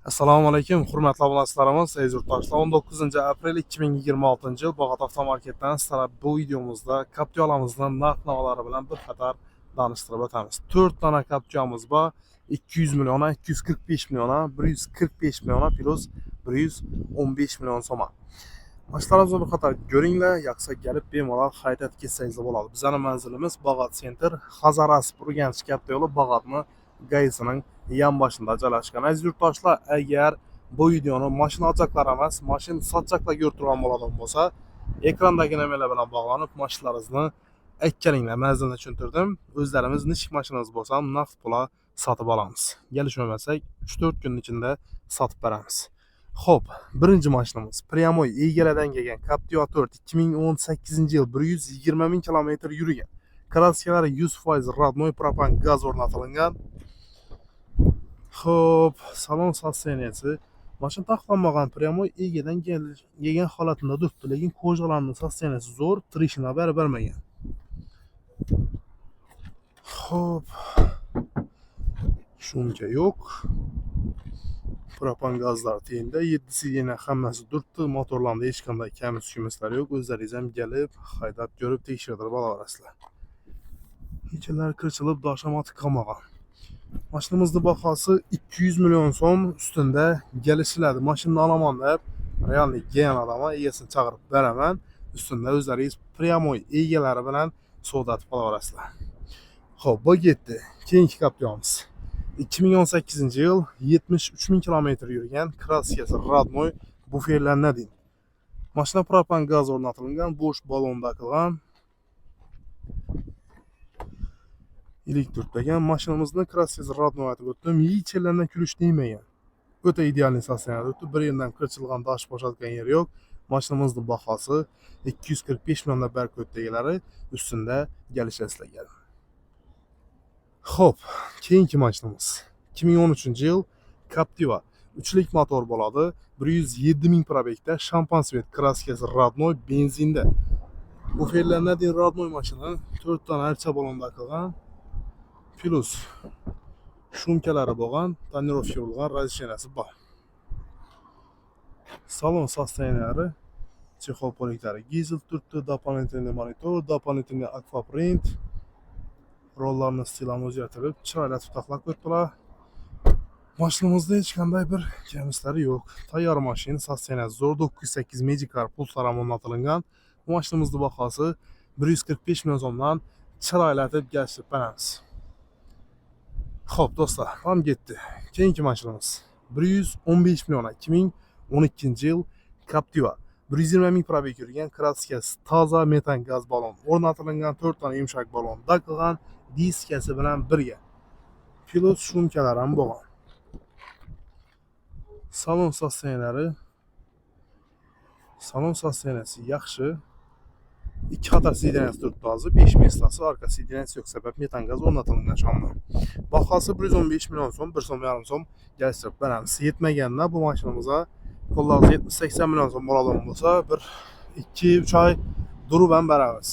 Assalomu alaykum, hurmatli obunachilarimiz, aziz yurtdoshlar. 19 aprel 2026 yil Bog'ot avtomarketdan sizlarga bu videomizda Captiva'mizning narx-navolari bilan bir qator tanishtirib o'tamiz. 4 dona Captiva'miz bor. 200 million, 245 million, 145 million plus 115 million so'm. Mashinalarimizni bir qator ko'ringlar, yoqsa kelib bemalol haydab ketsangiz bo'ladi. Bizning manzilimiz Bog'ot Center, Hazaras Urganch katta yo'li Bog'otni Gaysining yonboshida joylashgan. Aziz yurtdoshlar, agar bu videoni mashina olacaklar emas, mashina sotacaklar ko'rtirgan bo'ladigan bo'lsa, ekrandagi nimalar bilan bog'lanib, mashinalaringizni aytganinglar manzilni tushuntirdim. O'zlarimiz nechik mashinamiz bo'lsa, naqd pula sotib olamiz. Kelishmasak 3-4 kun ichida sotib beramiz. Xo'p, birinchi mashinamiz Pryamoy egalardan kelgan Captiva 4 2018-yil 120 ming kilometr yurgan. Kraskalari 100% родной propan gaz o'rnatilgan. Xo'p, salon sosteniyasi mashina taxlanmagan Pryamoy egadan kelgan holatida turibdi, lekin ko'jg'alarning sosteniyasi zo'r, trishina bermagan. Xo'p, shumka yo'q. Propan gazlar teyinda 7 sidena hammasi turibdi, motorlarda hech qanday kami-sukumislar yo'q. O'zlaringiz ham kelib, haydab ko'rib tekshirib olaverasizlar. Ichilari kirchilib, dashomati qolmagan. Mashinamizning bahosi 200 million so'm ustunda kelishiladi. Mashinani olaman deb realniy kelgan odamga egasini chaqirib beraman. Ustunda o'zlaringiz Pryamoy egalari bilan savdatib olaverasizlar. Xo'p, bu ketdi. Keyingi Captiva'miz 2018-yil 73 ming kilometr yurgan, kraskasi родной, buferlar nadin. Mashina propan gaz o'rnatilgan, bo'sh balonda qilgan. Ilik turtlagan. Mashinamizning kraskasi родной aytib o'tdim. Yechillardan kulish deymagan. O'ta ideal sosteniyada turibdi. Bir yerdan qirchilgan, dash bo'shatgan yer yo'q. Mashinamizning bahosi 245 million barkoddagilar ustunda kelishasizlar. Xo'p, keyingi mashinamiz 2013-yil Captiva 3lik motor bo'ladi. 107 ming probegda, shampan-svet kraskasi родной, benzinda. Bu fe'llardan din родной mashina 4 dona archa balonda qilgan. Plus shumkalari bo'lgan, tonirovka bo'lgan, razishenasi bor. Salon sosteniyalari, chexol poliklari gizel turibdi, дополнительный monitor, дополнительный aquaprint. Rollarni stilini o'zgartirib, chiroyli taqlab qo'yibdilar. Mashinamizda hech qanday bir kamislari yo'q. Tayyor mashina, sosteniyasi zo'r, 908 Magicar pulslar o'rnatilgan. Bu mashinamizning bahosi 145 million so'mdan chiroylatib kelishib beramiz. Xo'p, do'stlar, ham ketdi. Keyingi mashinamiz 115 million 2012-yil Captiva 120 ming probeg yurgan, kraskasi toza metan gaz balon o'rnatilgan, 4 dona yumshoq balon taqilgan, diskasi bilan birga. Plus shumkalar ham bo'lgan. Salon sosteniyasi yaxshi. 2 qator sidenasi turibdi hozir, 5 местasi, orqa sidenasi yo'q, sabab metan gaz o'rnatilgan shomda. Bahosi 115 million so'm, 1.5 so'm kelishtirib beramiz. Yetmaganda bu mashinamizga qo'llarimiz 70-80 million so'm bo'ladigan bo'lsa, bir 2-3 oy durib ham beramiz.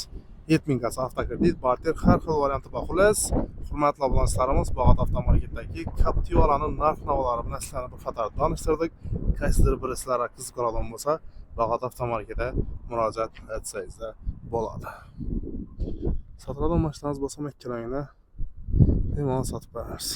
7000 gaz avtokredit, barter, har xil varianti bor. Xullas, hurmatli obunachilarimiz, Bog'ot avtomarketdagi Captiva'larning narx-navolari bilan sizlarni bir qator tanishtirdik. Qaysidir biri sizlarga qiziq qoladigan bo'lsa, Bog'ot avtomarketga murojaat etsangiz bo'ladi. Sotiladigan mashinangiz bo'lsa, makkalanglar bemalol sotib beramiz.